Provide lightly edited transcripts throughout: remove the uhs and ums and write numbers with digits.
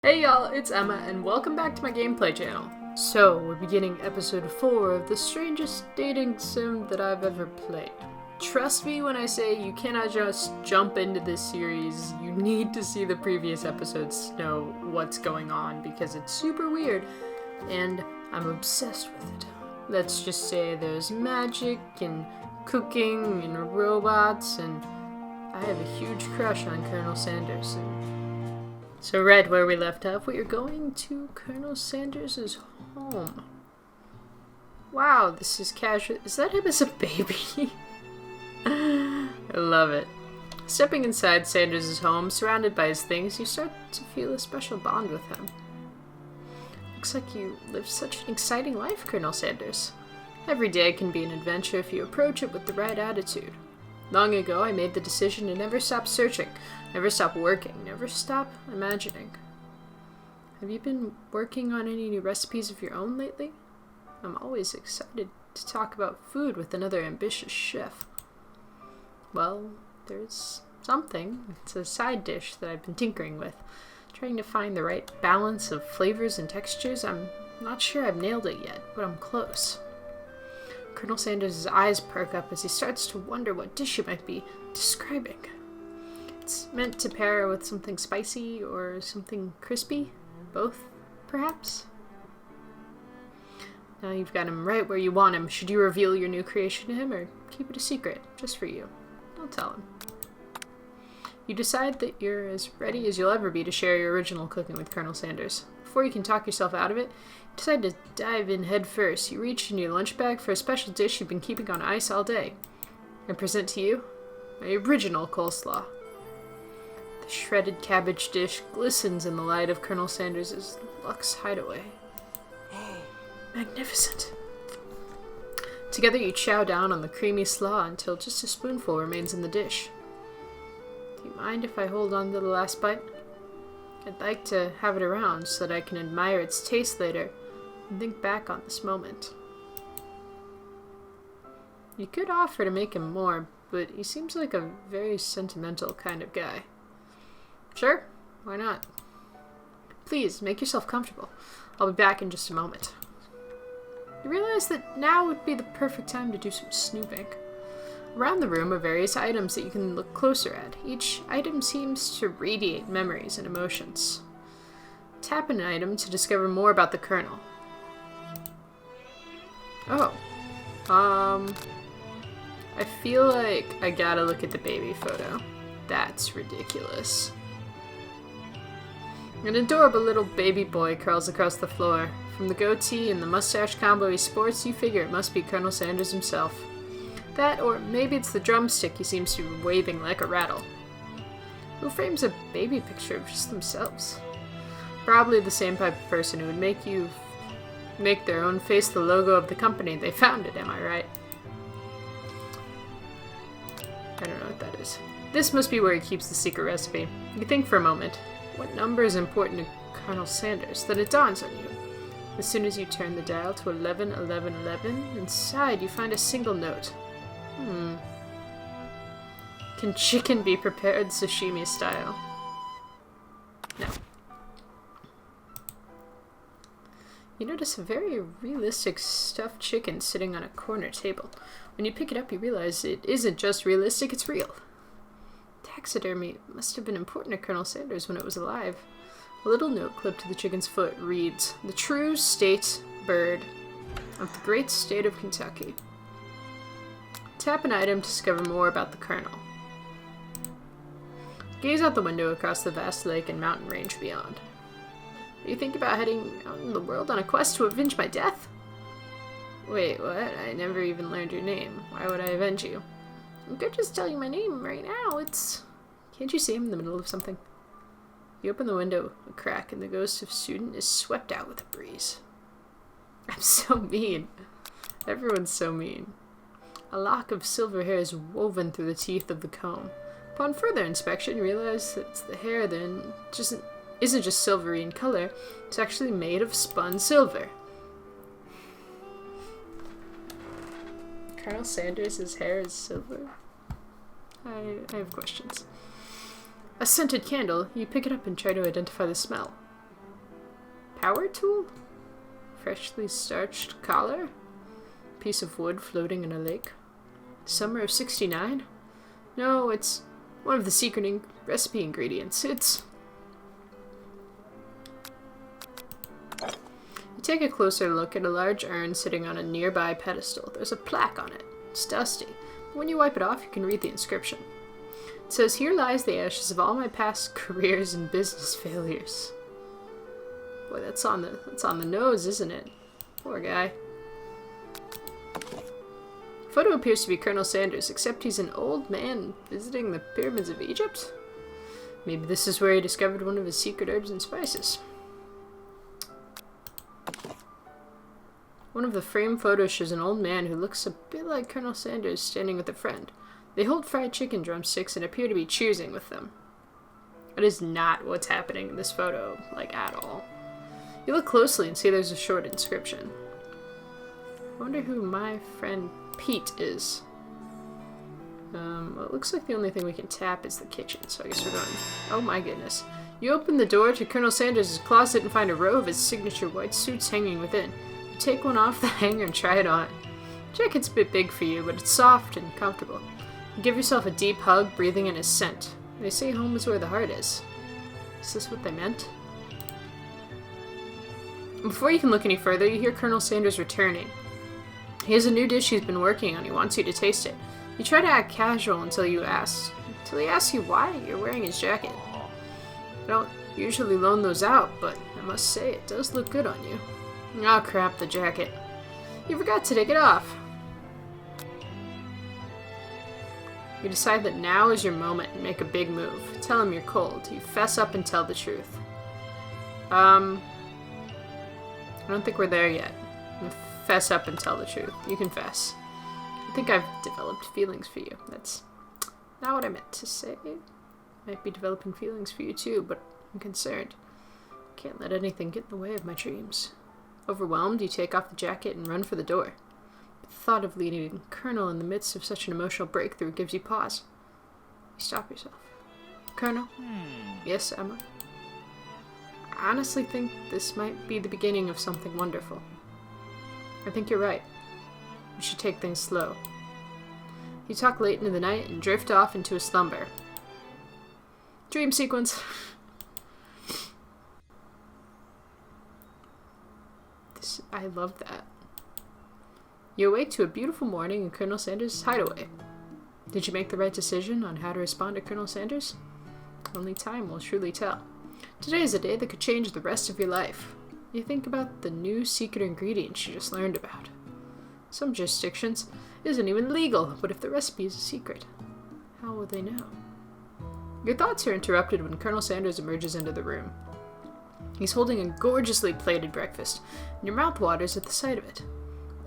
Hey y'all, it's Emma, and welcome back to my gameplay channel. So, we're beginning episode 4 of the strangest dating sim that I've ever played. Trust me when I say you cannot just jump into this series, you need to see the previous episodes to know what's going on because it's super weird, and I'm obsessed with it. Let's just say there's magic, and cooking, and robots, and I have a huge crush on Colonel Sanders. So right where we left off, we are going to Colonel Sanders' home. Wow, this is casual. Is that him as a baby? I love it. Stepping inside Sanders' home, surrounded by his things, you start to feel a special bond with him. Looks like you live such an exciting life, Colonel Sanders. Every day can be an adventure if you approach it with the right attitude. Long ago, I made the decision to never stop searching, never stop working, never stop imagining. Have you been working on any new recipes of your own lately? I'm always excited to talk about food with another ambitious chef. Well, there's something. It's a side dish that I've been tinkering with, trying to find the right balance of flavors and textures. I'm not sure I've nailed it yet, but I'm close. Colonel Sanders' eyes perk up as he starts to wonder what dish you might be describing. It's meant to pair with something spicy or something crispy. Both, perhaps? Now you've got him right where you want him. Should you reveal your new creation to him or keep it a secret, just for you? Don't tell him. You decide that you're as ready as you'll ever be to share your original cooking with Colonel Sanders. Before you can talk yourself out of it, you decide to dive in head first. You reach in your lunch bag for a special dish you've been keeping on ice all day. I present to you my original coleslaw. The shredded cabbage dish glistens in the light of Colonel Sanders' luxe hideaway. Magnificent. Together you chow down on the creamy slaw until just a spoonful remains in the dish. Do you mind if I hold on to the last bite? I'd like to have it around so that I can admire its taste later and think back on this moment. You could offer to make him more, but he seems like a very sentimental kind of guy. Sure, why not? Please, make yourself comfortable. I'll be back in just a moment. You realize that now would be the perfect time to do some snooping. Around the room are various items that you can look closer at. Each item seems to radiate memories and emotions. Tap an item to discover more about the Colonel. Oh. I feel like I gotta look at the baby photo. That's ridiculous. An adorable little baby boy curls across the floor. From the goatee and the mustache combo he sports, you figure it must be Colonel Sanders himself. That, or maybe it's the drumstick he seems to be waving like a rattle. Who frames a baby picture of just themselves? Probably the same type of person who would make their own face the logo of the company they founded, am I right? I don't know what that is. This must be where he keeps the secret recipe. You think for a moment. What number is important to Colonel Sanders? Then it dawns on you. As soon as you turn the dial to 111111, inside you find a single note. Can chicken be prepared sashimi style? No. You notice a very realistic stuffed chicken sitting on a corner table. When you pick it up, you realize it isn't just realistic, it's real. Taxidermy must have been important to Colonel Sanders when it was alive. A little note clipped to the chicken's foot reads, "The true state bird of the great state of Kentucky." Tap an item to discover more about the Colonel. Gaze out the window across the vast lake and mountain range beyond. You think about heading out in the world on a quest to avenge my death? Wait, what? I never even learned your name. Why would I avenge you? I could just tell you my name right now. Can't you see I'm in the middle of something? You open the window a crack and the ghost of student is swept out with a breeze. I'm so mean. Everyone's so mean. A lock of silver hair is woven through the teeth of the comb. Upon further inspection, you realize that it's the hair then isn't just silvery in color, it's actually made of spun silver. Colonel Sanders' hair is silver? I have questions. A scented candle. You pick it up and try to identify the smell. Power tool? Freshly starched collar? Piece of wood floating in a lake? Summer of 69? No, it's one of the secret recipe ingredients. It's... You take a closer look at a large urn sitting on a nearby pedestal. There's a plaque on it. It's dusty, but when you wipe it off, you can read the inscription. It says, "Here lies the ashes of all my past careers and business failures." Boy, that's on the nose, isn't it? Poor guy. Photo appears to be Colonel Sanders, except he's an old man visiting the pyramids of Egypt? Maybe this is where he discovered one of his secret herbs and spices. One of the framed photos shows an old man who looks a bit like Colonel Sanders standing with a friend. They hold fried chicken drumsticks and appear to be choosing with them. That is not what's happening in this photo, like, at all. You look closely and see there's a short inscription. I wonder who my friend Pete is. Well, it looks like the only thing we can tap is the kitchen, so I guess we're going... Oh my goodness. You open the door to Colonel Sanders' closet and find a row of his signature white suits hanging within. You take one off the hanger and try it on. The jacket's a bit big for you, but it's soft and comfortable. You give yourself a deep hug, breathing in his scent. They say home is where the heart is. Is this what they meant? Before you can look any further, you hear Colonel Sanders returning. He has a new dish he's been working on. He wants you to taste it. You try to act casual until he asks you why you're wearing his jacket. I don't usually loan those out, but I must say it does look good on you. Oh crap, the jacket. You forgot to take it off. You decide that now is your moment and make a big move. Tell him you're cold. You fess up and tell the truth. I don't think we're there yet. Fess up and tell the truth. You confess. I think I've developed feelings for you. That's not what I meant to say. Might be developing feelings for you too, but I'm concerned. Can't let anything get in the way of my dreams. Overwhelmed, you take off the jacket and run for the door. But the thought of leaving Colonel in the midst of such an emotional breakthrough gives you pause. You stop yourself. Colonel? Yes, Emma? I honestly think this might be the beginning of something wonderful. I think you're right. We should take things slow. You talk late into the night and drift off into a slumber. Dream sequence. I love that. You awake to a beautiful morning in Colonel Sanders' hideaway. Did you make the right decision on how to respond to Colonel Sanders? Only time will truly tell. Today is a day that could change the rest of your life. You think about the new secret ingredients you just learned about. Some jurisdictions it isn't even legal, but if the recipe is a secret, how will they know? Your thoughts are interrupted when Colonel Sanders emerges into the room. He's holding a gorgeously plated breakfast, and your mouth waters at the sight of it.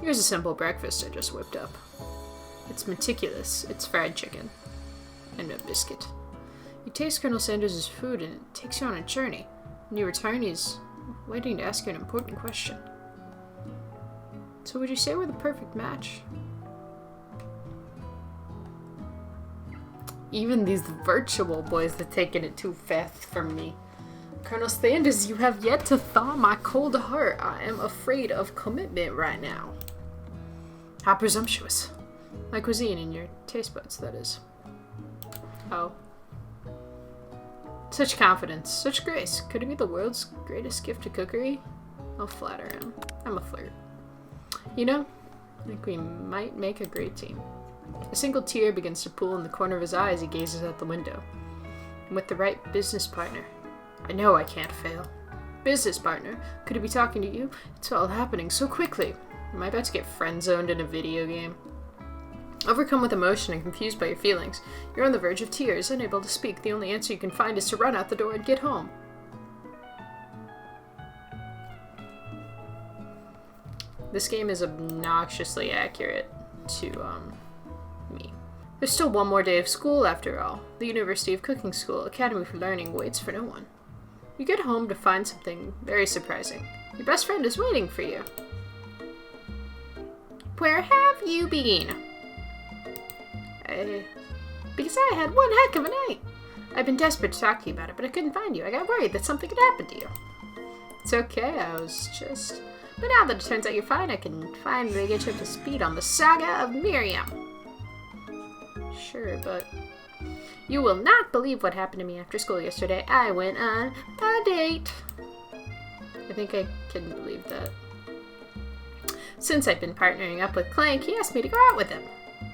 Here's a simple breakfast I just whipped up. It's meticulous. It's fried chicken. And a biscuit. You taste Colonel Sanders' food, and it takes you on a journey. When you return, he's waiting to ask you an important question. So would you say we're the perfect match? Even these virtual boys have taken it too fast from me. Colonel Sanders, you have yet to thaw my cold heart. I am afraid of commitment right now. How presumptuous. My cuisine in your taste buds, that is. Oh. Such confidence, such grace. Could it be the world's greatest gift to cookery? I'll flatter him. I'm a flirt. You know, I think we might make a great team. A single tear begins to pool in the corner of his eye as he gazes out the window. And with the right business partner, I know I can't fail. Business partner? Could he be talking to you? It's all happening so quickly. Am I about to get friend-zoned in a video game? Overcome with emotion and confused by your feelings, you're on the verge of tears, unable to speak. The only answer you can find is to run out the door and get home. This game is obnoxiously accurate to, me. There's still one more day of school after all. The University of Cooking School Academy for Learning waits for no one. You get home to find something very surprising. Your best friend is waiting for you. Where have you been? Because I had one heck of a night. I've been desperate to talk to you about it, but I couldn't find you. I got worried that something had happened to you. It's It's okay, I was just... But now that it turns out you're fine, I can finally get you up to speed on the saga of Miriam. Sure, but... You will not believe what happened to me after school yesterday. I went on a date. I think I can believe that. Since I've been partnering up with Clank, he asked me to go out with him.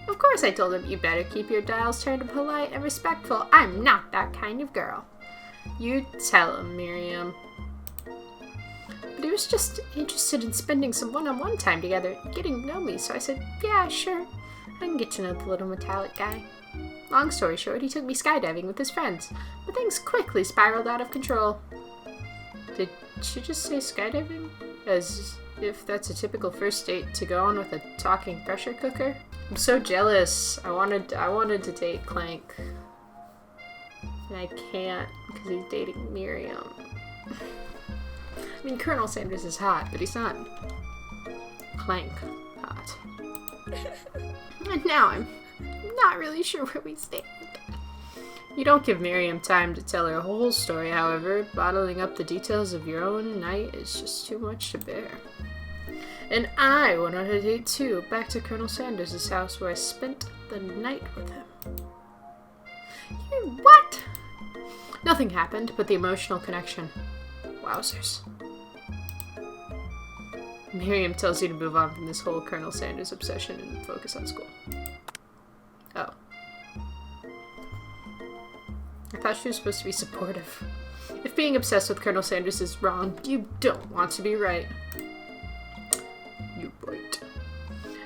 Of course I told him, you better keep your dials turned polite and respectful. I'm not that kind of girl. You tell him, Miriam. But he was just interested in spending some one-on-one time together, getting to know me, so I said, yeah, sure. I can get to know the little metallic guy. Long story short, he took me skydiving with his friends, but things quickly spiraled out of control. Did she just say skydiving? As if that's a typical first date to go on with a talking pressure cooker? I'm so jealous. I wanted to date Clank. And I can't because he's dating Miriam. I mean, Colonel Sanders is hot, but he's not Clank hot. And now I'm not really sure where we stand. You don't give Miriam time to tell her whole story, however. Bottling up the details of your own night is just too much to bear. And I went on a date too, back to Colonel Sanders' house where I spent the night with him. You what? Nothing happened but the emotional connection. Wowzers. Miriam tells you to move on from this whole Colonel Sanders obsession and focus on school. Oh. I thought she was supposed to be supportive. If being obsessed with Colonel Sanders is wrong, you don't want to be right. You're right.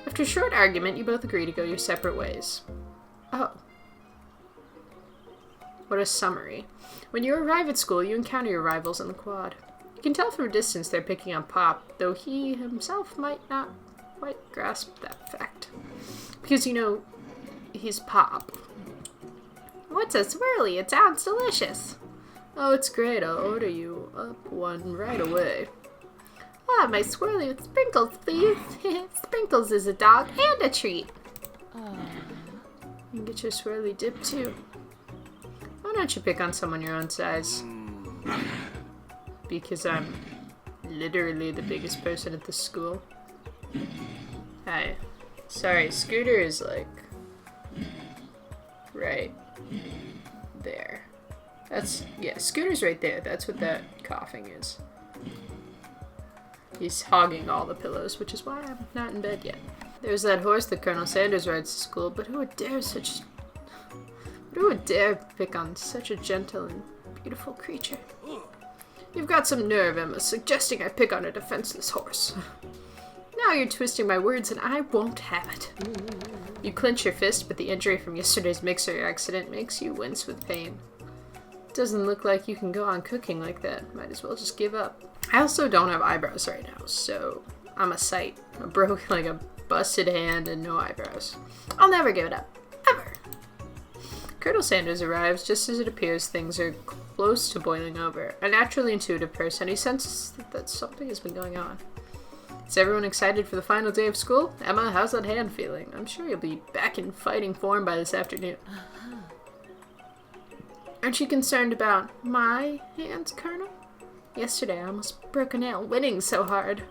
After a short argument, you both agree to go your separate ways. Oh. What a summary. When you arrive at school, you encounter your rivals in the quad. You can tell from a distance they're picking on Pop, though he himself might not quite grasp that fact. Because, you know, he's Pop. What's a swirly? It sounds delicious. Oh, it's great. I'll order you up one right away. Ah, my swirly with sprinkles, please. Sprinkles is a dog and a treat. You can get your swirly dip, too. Why don't you pick on someone your own size? Because I'm literally the biggest person at this school. Hi. Sorry, Scooter is like... right there. Yeah, Scooter's right there. That's what that coughing is. He's hogging all the pillows, which is why I'm not in bed yet. There's that horse that Colonel Sanders rides to school, but who would dare pick on such a gentle and beautiful creature? You've got some nerve, Emma, suggesting I pick on a defenseless horse. Now you're twisting my words and I won't have it. You clench your fist, but the injury from yesterday's mixer accident makes you wince with pain. Doesn't look like you can go on cooking like that. Might as well just give up. I also don't have eyebrows right now, so I'm a sight. A busted hand and no eyebrows. I'll never give it up. Ever. Colonel Sanders arrives just as it appears things are close to boiling over. A naturally intuitive person, he senses that something has been going on. Is everyone excited for the final day of school? Emma, how's that hand feeling? I'm sure you'll be back in fighting form by this afternoon. Aren't you concerned about my hands, Colonel? Yesterday I almost broke a nail winning so hard.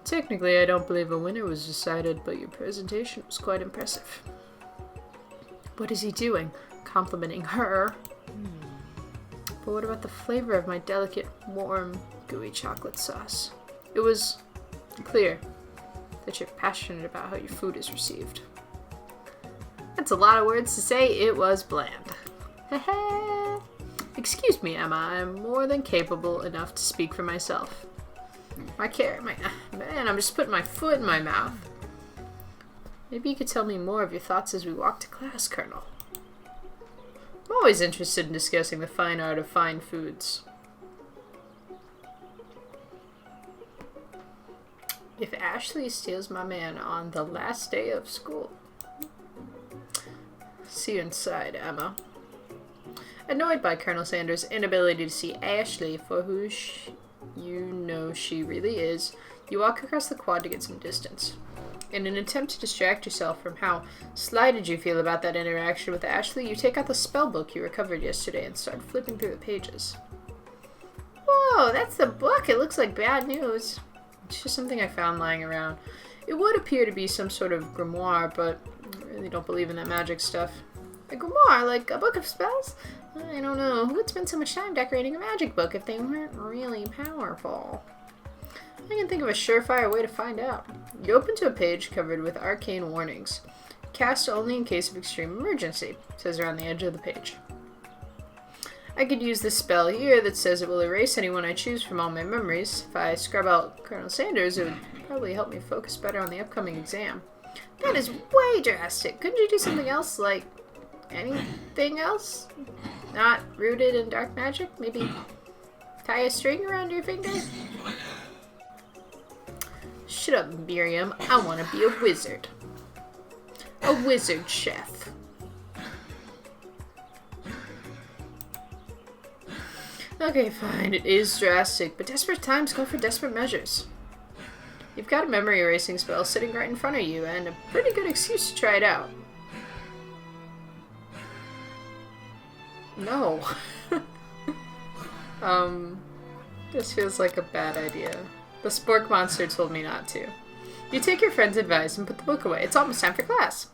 Technically, I don't believe a winner was decided, but your presentation was quite impressive. What is he doing? Complimenting her? But what about the flavor of my delicate, warm, gooey chocolate sauce? It was clear that you're passionate about how your food is received. That's a lot of words to say it was bland. Excuse me, Emma, I'm more than capable enough to speak for myself. Man, I'm just putting my foot in my mouth. Maybe you could tell me more of your thoughts as we walk to class, Colonel. I'm always interested in discussing the fine art of fine foods. If Ashley steals my man on the last day of school. See you inside, Emma. Annoyed by Colonel Sanders' inability to see Ashley for who you know she really is, you walk across the quad to get some distance. In an attempt to distract yourself from how slighted you feel about that interaction with Ashley, you take out the spell book you recovered yesterday and start flipping through the pages. Whoa, that's the book. It looks like bad news. It's just something I found lying around. It would appear to be some sort of grimoire, but I really don't believe in that magic stuff. A grimoire? Like a book of spells? I don't know. Who would spend so much time decorating a magic book if they weren't really powerful? I can think of a surefire way to find out. You open to a page covered with arcane warnings. Cast only in case of extreme emergency, it says around the edge of the page. I could use this spell here that says it will erase anyone I choose from all my memories. If I scrub out Colonel Sanders, it would probably help me focus better on the upcoming exam. That is way drastic. Couldn't you do something else, like anything else? Not rooted in dark magic? Maybe tie a string around your finger? Shut up, Miriam. I want to be a wizard. A wizard chef. Okay, fine. It is drastic, but desperate times call for desperate measures. You've got a memory erasing spell sitting right in front of you, and a pretty good excuse to try it out. No. This feels like a bad idea. The spork monster told me not to. You take your friend's advice and put the book away. It's almost time for class.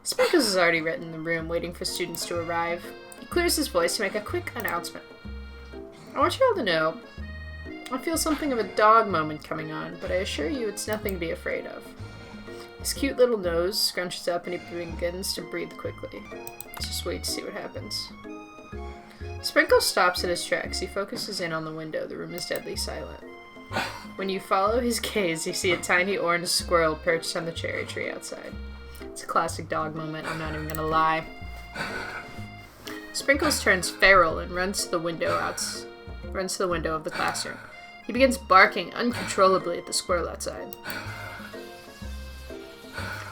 Sprinkles is already written in the room, waiting for students to arrive. He clears his voice to make a quick announcement. I want you all to know, I feel something of a dog moment coming on, but I assure you it's nothing to be afraid of. His cute little nose scrunches up and he begins to breathe quickly. Let's just wait to see what happens. Sprinkles stops in his tracks. He focuses in on the window. The room is deadly silent. When you follow his gaze, you see a tiny orange squirrel perched on the cherry tree outside. It's a classic dog moment, I'm not even gonna lie. Sprinkles turns feral and runs to the window of the classroom. He begins barking uncontrollably at the squirrel outside.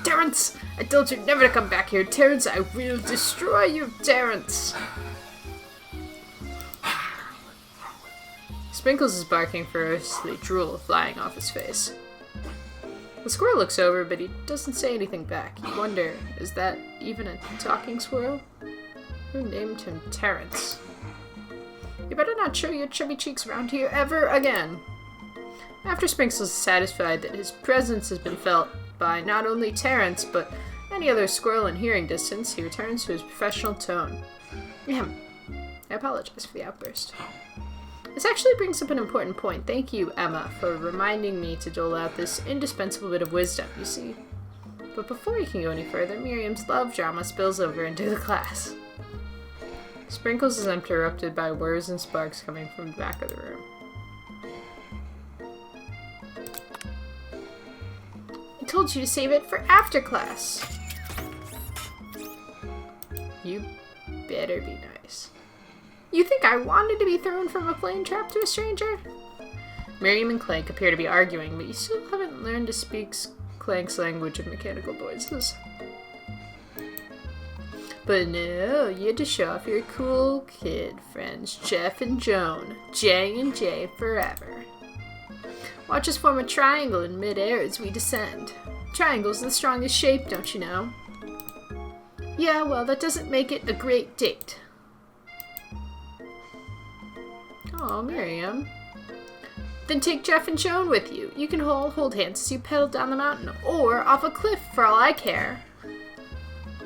Terrence! I told you never to come back here, Terrence! I will destroy you, Terrence! Sprinkles is barking ferociously, drool flying off his face. The squirrel looks over, but he doesn't say anything back. You wonder, is that even a talking squirrel? Who named him Terrence? You better not show your chubby cheeks around here ever again. After Sprinkles is satisfied that his presence has been felt by not only Terrence, but any other squirrel in hearing distance, he returns to his professional tone. Ahem. I apologize for the outburst. This actually brings up an important point. Thank you, Emma, for reminding me to dole out this indispensable bit of wisdom, you see. But before you can go any further, Miriam's love drama spills over into the class. Sprinkles is interrupted by whirs and sparks coming from the back of the room. I told you to save it for after class. You better be nice. You think I wanted to be thrown from a plane trap to a stranger? Miriam and Clank appear to be arguing, but you still haven't learned to speak Clank's language of mechanical noises. But no, you had to show off your cool kid friends, Jeff and Joan. J and J forever. Watch us form a triangle in midair as we descend. Triangle's the strongest shape, don't you know? Yeah, well, that doesn't make it a great date. Oh, Miriam. Then take Jeff and Joan with you. You can hold hands as you pedal down the mountain, or off a cliff for all I care.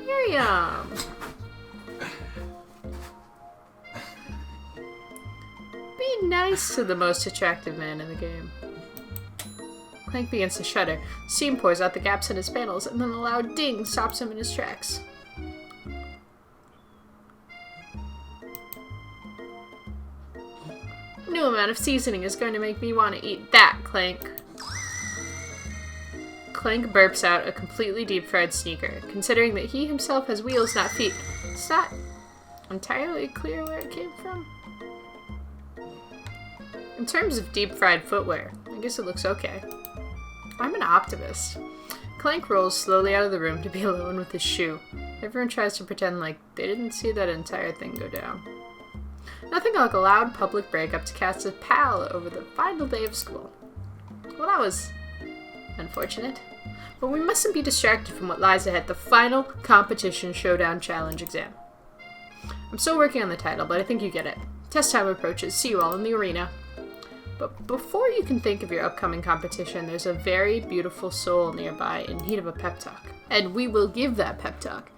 Miriam! Be nice to the most attractive man in the game. Clank begins to shudder. Steam pours out the gaps in his panels, and then a loud ding stops him in his tracks. New amount of seasoning is going to make me want to eat that, Clank. Clank burps out a completely deep-fried sneaker, considering that he himself has wheels, not feet. It's not entirely clear where it came from. In terms of deep-fried footwear, I guess it looks okay. I'm an optimist. Clank rolls slowly out of the room to be alone with his shoe. Everyone tries to pretend like they didn't see that entire thing go down. Nothing like a loud public breakup to cast a pall over the final day of school. Well, that was unfortunate. But we mustn't be distracted from what lies ahead, the final competition showdown challenge exam. I'm still working on the title, but I think you get it. Test time approaches. See you all in the arena. But before you can think of your upcoming competition, there's a very beautiful soul nearby in need of a pep talk. And we will give that pep talk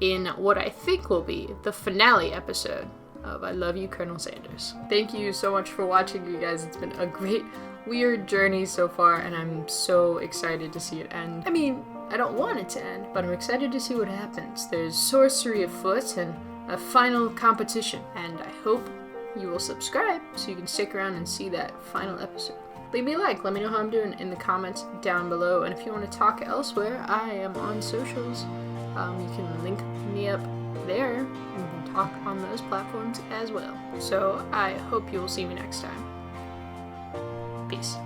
in what I think will be the finale episode of I Love You, Colonel Sanders. Thank you so much for watching, you guys. It's been a great, weird journey so far, and I'm so excited to see it end. I mean, I don't want it to end, but I'm excited to see what happens. There's sorcery afoot and a final competition, and I hope you will subscribe so you can stick around and see that final episode. Leave me a like, let me know how I'm doing in the comments down below, and if you want to talk elsewhere, I am on socials. You can link me up there, and we can talk on those platforms as well. So I hope you will see me next time. Peace.